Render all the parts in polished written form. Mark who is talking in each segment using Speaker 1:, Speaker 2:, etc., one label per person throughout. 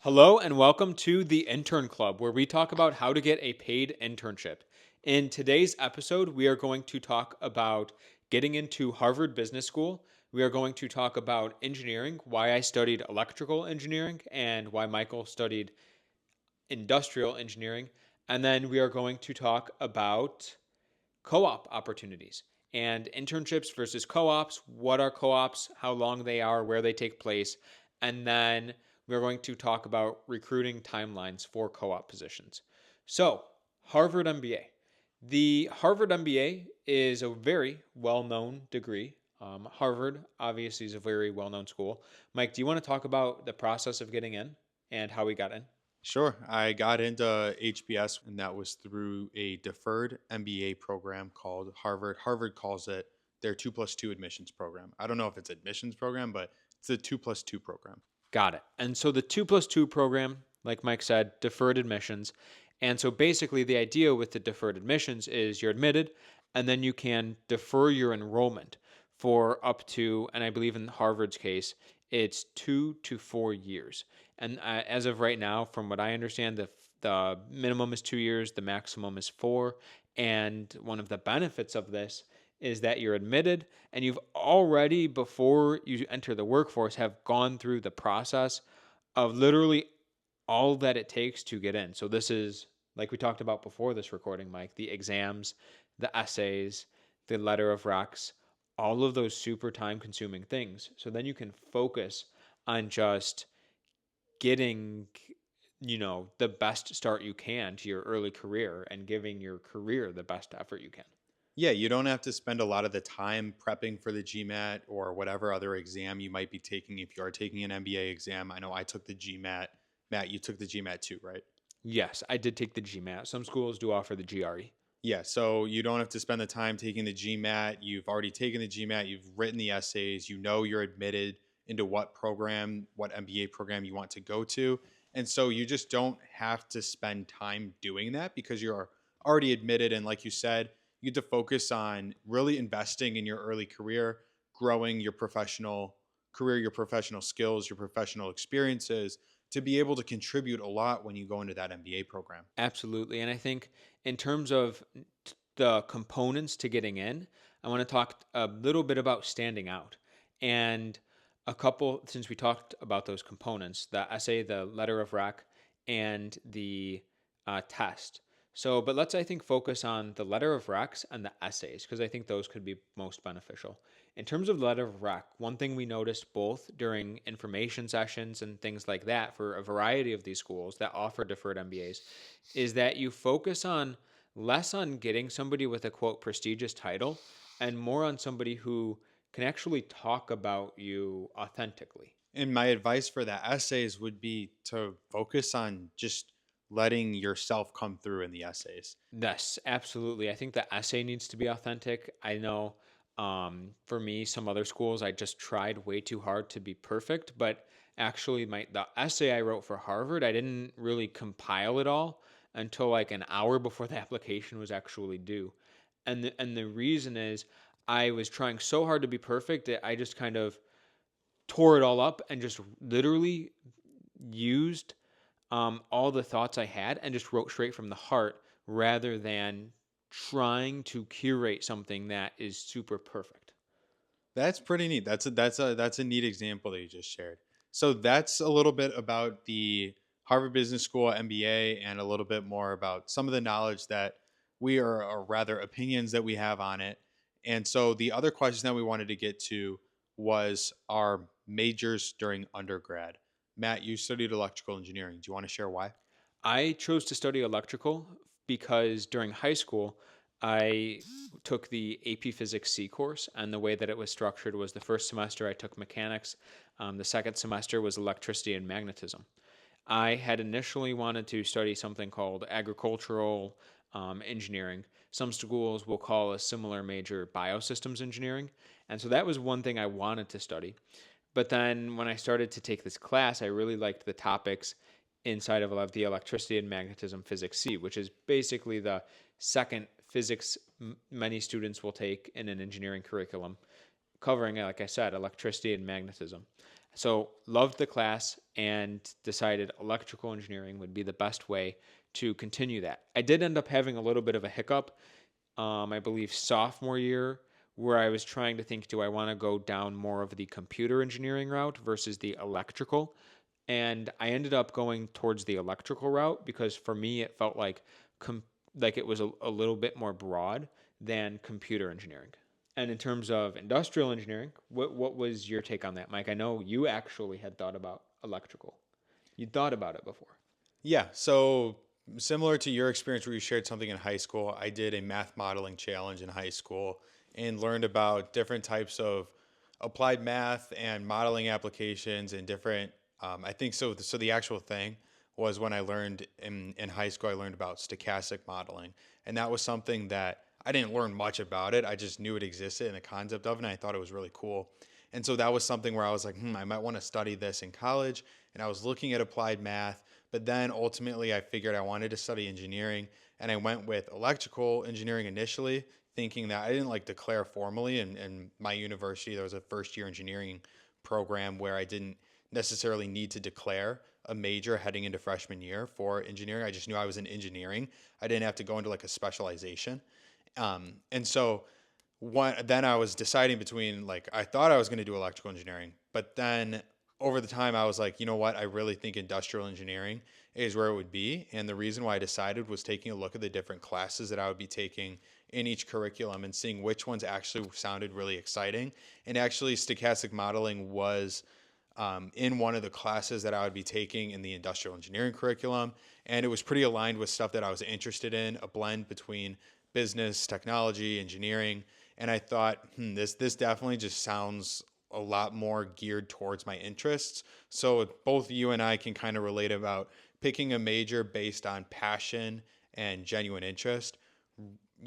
Speaker 1: Hello and welcome to the Intern Club, where we talk about how to get a paid internship. In today's episode, we are going to talk about getting into Harvard Business School. We are going to talk about engineering, why I studied electrical engineering, and why Michael studied industrial engineering. And then we are going to talk about co-op opportunities and internships versus co-ops. What are co-ops, how long they are, where they take place, and then we're going to talk about recruiting timelines for co-op positions. So, Harvard MBA. The Harvard MBA is a very well-known degree. Harvard obviously is a very well-known school. Mike, do you want to talk about the process of getting in and how we got in?
Speaker 2: Sure. I got into HBS, and that was through a deferred MBA program called Harvard. Harvard calls it their 2+2 admissions program. I don't know if it's admissions program, but it's a 2+2 program.
Speaker 1: Got it. And so the 2+2 program, like Mike said, deferred admissions. And so basically, the idea with the deferred admissions is you're admitted, and then you can defer your enrollment for up to, and I believe in Harvard's case, it's 2 to 4 years. And as of right now, from what I understand, the minimum is 2 years, the maximum is four. And one of the benefits of this is that you're admitted and you've already, before you enter the workforce, have gone through the process of literally all that it takes to get in. So this is, like we talked about before this recording, Mike, the exams, the essays, the letter of recs, all of those super time consuming things. So then you can focus on just getting the best start you can to your early career and giving your career the best effort you can.
Speaker 2: Yeah, you don't have to spend a lot of the time prepping for the GMAT or whatever other exam you might be taking if you are taking an MBA exam. I know I took the GMAT. Matt, you took the GMAT too, right?
Speaker 1: Yes, I did take the GMAT. Some schools do offer the GRE.
Speaker 2: Yeah, so you don't have to spend the time taking the GMAT. You've already taken the GMAT, you've written the essays, you know you're admitted into what program, what MBA program you want to go to. And so you just don't have to spend time doing that because you're already admitted. And like you said, you get to focus on really investing in your early career, growing your professional career, your professional skills, your professional experiences to be able to contribute a lot when you go into that MBA program.
Speaker 1: Absolutely. And I think in terms of the components to getting in, I want to talk a little bit about standing out. And a couple, since we talked about those components, the essay, the letter of rec, and the test. So, but let's, I think, focus on the letter of recs and the essays, because I think those could be most beneficial. In terms of letter of rec, one thing we noticed both during information sessions and things like that for a variety of these schools that offer deferred MBAs is that you focus on less on getting somebody with a quote prestigious title and more on somebody who can actually talk about you authentically.
Speaker 2: And my advice for the essays would be to focus on just letting yourself come through in the essays.
Speaker 1: Yes, absolutely. I think the essay needs to be authentic. I know for me, some other schools, I just tried way too hard to be perfect. But actually, the essay I wrote for Harvard, I didn't really compile it all until like an hour before the application was actually due. And the reason is I was trying so hard to be perfect that I just kind of tore it all up and just literally used all the thoughts I had and just wrote straight from the heart rather than trying to curate something that is super perfect.
Speaker 2: That's pretty neat. That's a neat example that you just shared. So that's a little bit about the Harvard Business School MBA and a little bit more about some of the knowledge that we are, or rather opinions that we have on it. And so the other question that we wanted to get to was our majors during undergrad. Matt, you studied electrical engineering. Do you want to share why?
Speaker 1: I chose to study electrical because during high school, I took the AP Physics C course, and the way that it was structured was the first semester I took mechanics, the second semester was electricity and magnetism. I had initially wanted to study something called agricultural engineering. Some schools will call a similar major biosystems engineering. And so that was one thing I wanted to study. But then when I started to take this class, I really liked the topics inside of the electricity and magnetism physics C, which is basically the second physics many students will take in an engineering curriculum, covering, like I said, electricity and magnetism. So loved the class and decided electrical engineering would be the best way to continue that. I did end up having a little bit of a hiccup, I believe sophomore year, where I was trying to think, do I want to go down more of the computer engineering route versus the electrical? And I ended up going towards the electrical route because for me it felt like com- like it was a little bit more broad than computer engineering. And in terms of industrial engineering, what was your take on that, Mike? I know you actually had thought about electrical. You thought about it before.
Speaker 2: Yeah. So similar to your experience where you shared something in high school, I did a math modeling challenge in high school and learned about different types of applied math and modeling applications and different. I think so. So the actual thing was when I learned in high school, I learned about stochastic modeling, and that was something that I didn't learn much about it. I just knew it existed and the concept of it, and I thought it was really cool. And so that was something where I was like, I might want to study this in college. And I was looking at applied math, but then ultimately I figured I wanted to study engineering, and I went with electrical engineering initially, thinking that I didn't like declare formally. In my university, there was a first year engineering program where I didn't necessarily need to declare a major heading into freshman year for engineering. I just knew I was in engineering. I didn't have to go into like a specialization. And so then I was deciding between, like, I thought I was going to do electrical engineering, but then over the time I was like, you know what, I really think industrial engineering is where it would be. And the reason why I decided was taking a look at the different classes that I would be taking in each curriculum and seeing which ones actually sounded really exciting. And actually stochastic modeling was in one of the classes that I would be taking in the industrial engineering curriculum. And it was pretty aligned with stuff that I was interested in, a blend between business, technology, engineering. And I thought, this definitely just sounds a lot more geared towards my interests. So both you and I can kind of relate about picking a major based on passion and genuine interest.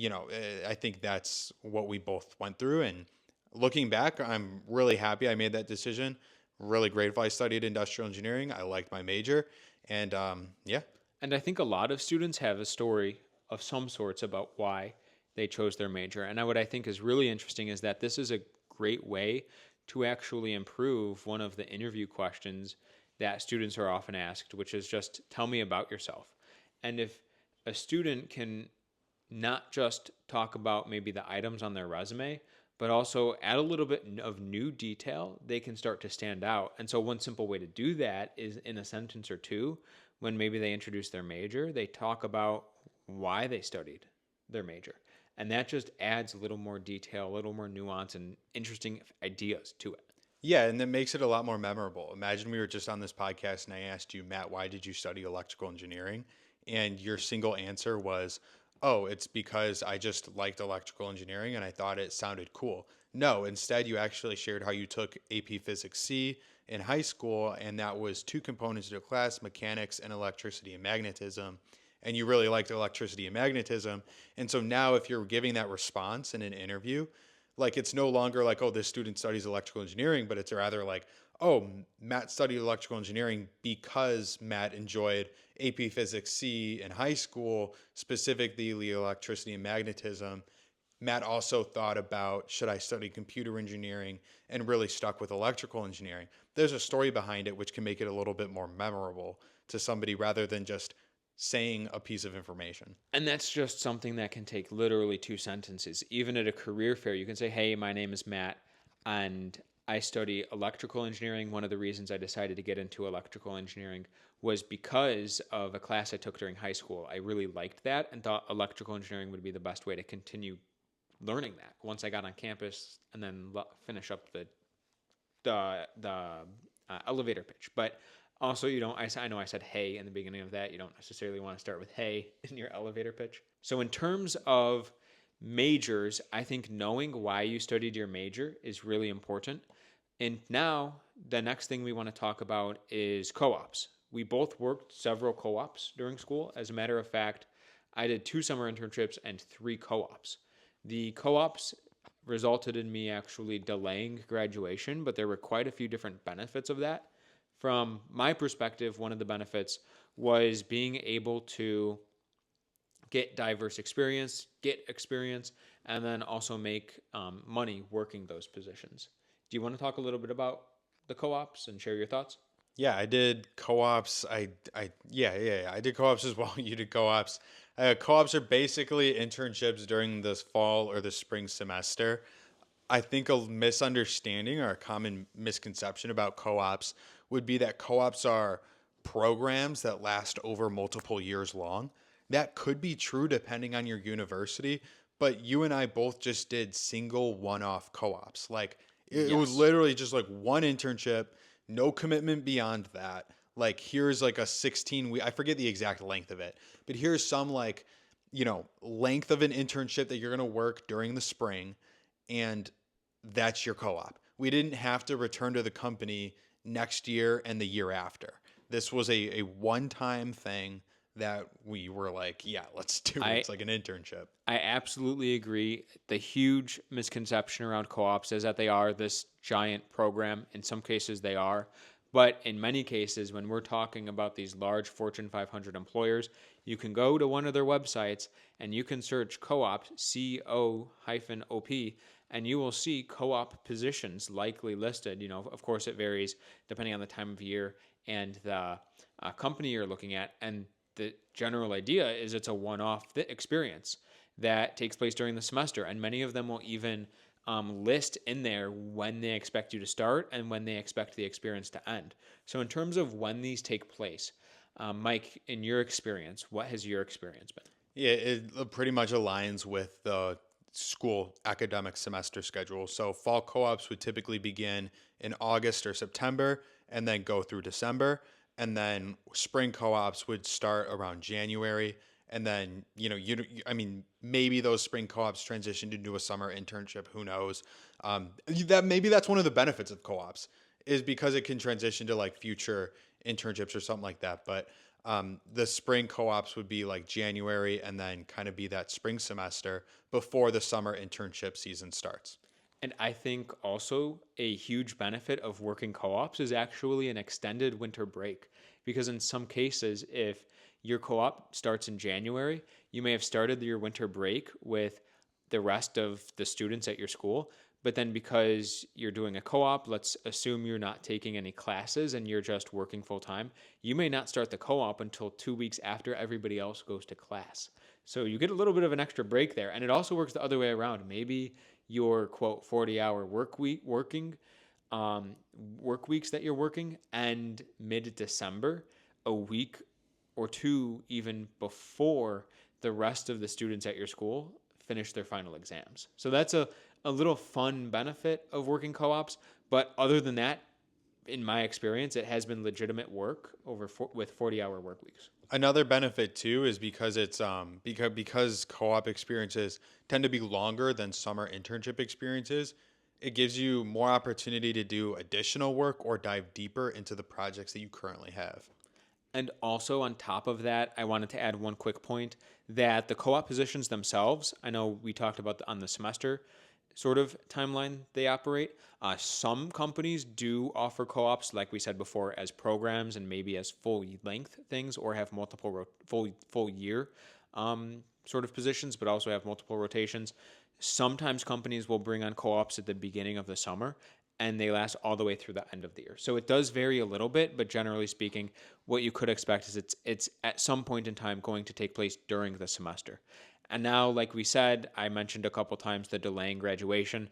Speaker 2: I think that's what we both went through. And looking back, I'm really happy I made that decision. Really grateful I studied industrial engineering. I liked my major. And yeah.
Speaker 1: And I think a lot of students have a story of some sorts about why they chose their major. And what I think is really interesting is that this is a great way to actually improve one of the interview questions that students are often asked, which is just tell me about yourself. And if a student can not just talk about maybe the items on their resume, but also add a little bit of new detail, they can start to stand out. And so, one simple way to do that is in a sentence or two, when maybe they introduce their major, they talk about why they studied their major. And that just adds a little more detail, a little more nuance, and interesting ideas to it.
Speaker 2: Yeah, and that makes it a lot more memorable. Imagine we were just on this podcast and I asked you, Matt, why did you study electrical engineering? And your single answer was, oh, it's because I just liked electrical engineering and I thought it sounded cool. No, instead, you actually shared how you took AP Physics C in high school, and that was two components of the class, mechanics and electricity and magnetism. And you really liked electricity and magnetism. And so now, if you're giving that response in an interview, like it's no longer like, oh, this student studies electrical engineering, but it's rather like, oh, Matt studied electrical engineering because Matt enjoyed AP Physics C in high school, specifically electricity and magnetism. Matt also thought about, should I study computer engineering, and really stuck with electrical engineering. There's a story behind it which can make it a little bit more memorable to somebody rather than just saying a piece of information.
Speaker 1: And that's just something that can take literally two sentences. Even at a career fair, you can say, hey, my name is Matt, and I study electrical engineering. One of the reasons I decided to get into electrical engineering was because of a class I took during high school. I really liked that and thought electrical engineering would be the best way to continue learning that once I got on campus and then finish up the elevator pitch. But also, you don't. I know I said hey in the beginning of that. You don't necessarily want to start with hey in your elevator pitch. So in terms of majors, I think knowing why you studied your major is really important. And now the next thing we want to talk about is co-ops. We both worked several co-ops during school. As a matter of fact, I did 2 summer internships and 3 co-ops. The co-ops resulted in me actually delaying graduation, but there were quite a few different benefits of that. From my perspective, one of the benefits was being able to get diverse experience, and then also make money working those positions. Do you want to talk a little bit about the co-ops and share your thoughts?
Speaker 2: Yeah, I did co-ops. Yeah. I did co-ops as well. You did co-ops. Co-ops are basically internships during this fall or the spring semester. I think a misunderstanding or a common misconception about co-ops would be that co-ops are programs that last over multiple years long. That could be true depending on your university, but you and I both just did single one-off co-ops. Like it was
Speaker 1: Yes.
Speaker 2: literally just like one internship, no commitment beyond that. Like here's like a 16 week, I forget the exact length of it, but here's some like, length of an internship that you're going to work during the spring, and that's your co-op. We didn't have to return to the company next year and the year after. This was a one-time thing that we were like, yeah, let's do.
Speaker 1: I
Speaker 2: It's like an internship.
Speaker 1: I absolutely agree. The huge misconception around co-ops is that they are this giant program. In some cases, they are. But in many cases, when we're talking about these large Fortune 500 employers, you can go to one of their websites and you can search co-op, CO-OP, and you will see co-op positions likely listed. Of course, it varies depending on the time of year and the company you're looking at. And the general idea is it's a one-off experience that takes place during the semester, and many of them will even list in there when they expect you to start and when they expect the experience to end. So, in terms of when these take place, Mike, in your experience, what has your experience been?
Speaker 2: Yeah, it pretty much aligns with the school academic semester schedule. So fall co-ops would typically begin in August or September and then go through December. And then spring co-ops would start around January. And then, I mean, maybe those spring co-ops transitioned into a summer internship. Who knows? That maybe that's one of the benefits of co-ops is because it can transition to like future internships or something like that. But the spring co-ops would be like January and then kind of be that spring semester before the summer internship season starts.
Speaker 1: And I think also a huge benefit of working co ops is actually an extended winter break. Because in some cases, if your co op starts in January, you may have started your winter break with the rest of the students at your school. But then because you're doing a co op, let's assume you're not taking any classes and you're just working full time, you may not start the co op until 2 weeks after everybody else goes to class. So you get a little bit of an extra break there. And it also works the other way around. Maybe your quote 40-hour um, work weeks that you're working and mid-December, a week or two even before the rest of the students at your school finish their final exams. So that's a little fun benefit of working co-ops. But other than that, in my experience, it has been legitimate work with 40-hour work weeks.
Speaker 2: Another benefit too is because it's because co-op experiences tend to be longer than summer internship experiences. It gives you more opportunity to do additional work or dive deeper into the projects that you currently have.
Speaker 1: And also, on top of that, I wanted to add one quick point that the co op positions themselves, I know we talked about on the semester sort of timeline they operate. Some companies do offer co ops, like we said before, as programs and maybe as full length things, or have multiple full year sort of positions, but also have multiple rotations. Sometimes companies will bring on co ops at the beginning of the summer and they last all the way through the end of the year. So it does vary a little bit, but generally speaking, what you could expect is it's at some point in time going to take place during the semester. And now, like we said, I mentioned a couple times the delaying graduation.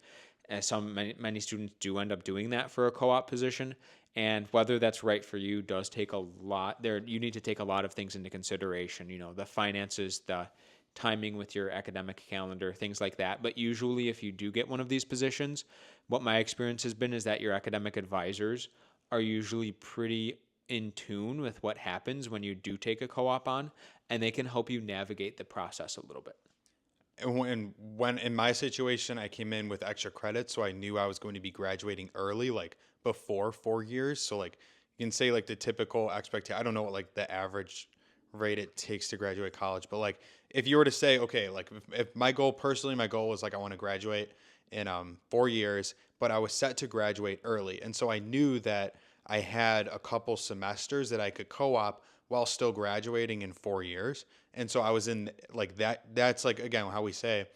Speaker 1: As many students do end up doing that for a co-op position, and whether that's right for you does take a lot. There, you need to take a lot of things into consideration. The finances, the timing with your academic calendar, things like that. But usually, if you do get one of these positions, what my experience has been is that your academic advisors are usually pretty in tune with what happens when you do take a co op on, and they can help you navigate the process a little bit.
Speaker 2: And when in my situation, I came in with extra credits, so I knew I was going to be graduating early, like before 4 years. So like you can say like the typical expectation. I don't know what like the average rate it takes to graduate college, but like if you were to say, okay, like if my goal personally, my goal was like I want to graduate in 4 years, but I was set to graduate early, and so I knew that I had a couple semesters that I could co-op while still graduating in 4 years. And so I was in like that. That's like, again, how we say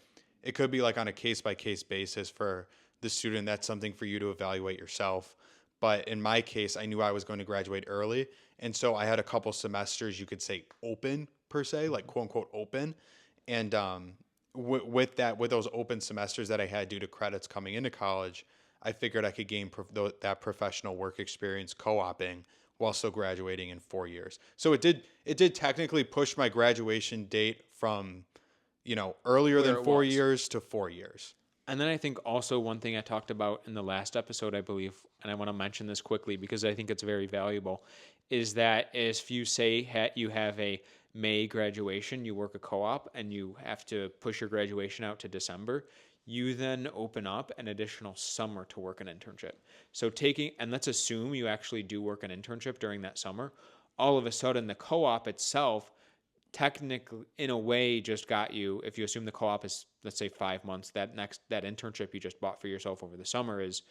Speaker 2: it could be like on a case by case basis for the student. That's something for you to evaluate yourself. But in my case, I knew I was going to graduate early. And so I had a couple semesters, you could say open per se, like quote unquote open. And with that, with those open semesters that I had due to credits coming into college, I figured I could gain that professional work experience co-oping while still graduating in 4 years. So it did technically push my graduation date from, earlier
Speaker 1: where
Speaker 2: than
Speaker 1: it
Speaker 2: four
Speaker 1: was.
Speaker 2: years to 4 years.
Speaker 1: And then I think also one thing I talked about in the last episode, I believe, and I want to mention this quickly because I think it's very valuable, is that if you say you have a May graduation, you work a co-op, and you have to push your graduation out to December, you then open up an additional summer to work an internship. So and let's assume you actually do work an internship during that summer, all of a sudden the co-op itself technically in a way just got you, if you assume the co-op is, let's say, 5 months, that internship you just bought for yourself over the summer is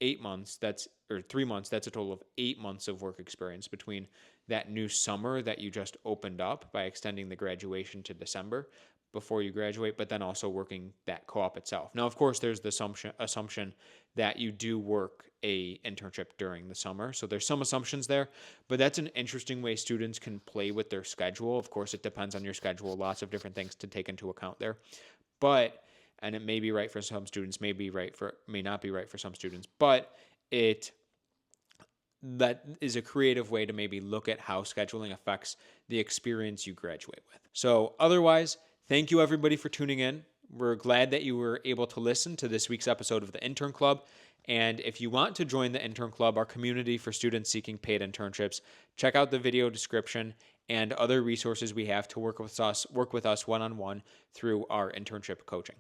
Speaker 1: 8 months, that's or 3 months, that's a total of 8 months of work experience between that new summer that you just opened up by extending the graduation to December before you graduate, but then also working that co-op itself. Now, of course, there's the assumption that you do work a internship during the summer. So there's some assumptions there, but that's an interesting way students can play with their schedule. Of course, it depends on your schedule, lots of different things to take into account there. But and it may be right for some students, may not be right for some students, but it that is a creative way to maybe look at how scheduling affects the experience you graduate with. So, otherwise, thank you everybody for tuning in. We're glad that you were able to listen to this week's episode of the Intern Club. And if you want to join the Intern Club, our community for students seeking paid internships, check out the video description and other resources we have to work with us one-on-one through our internship coaching.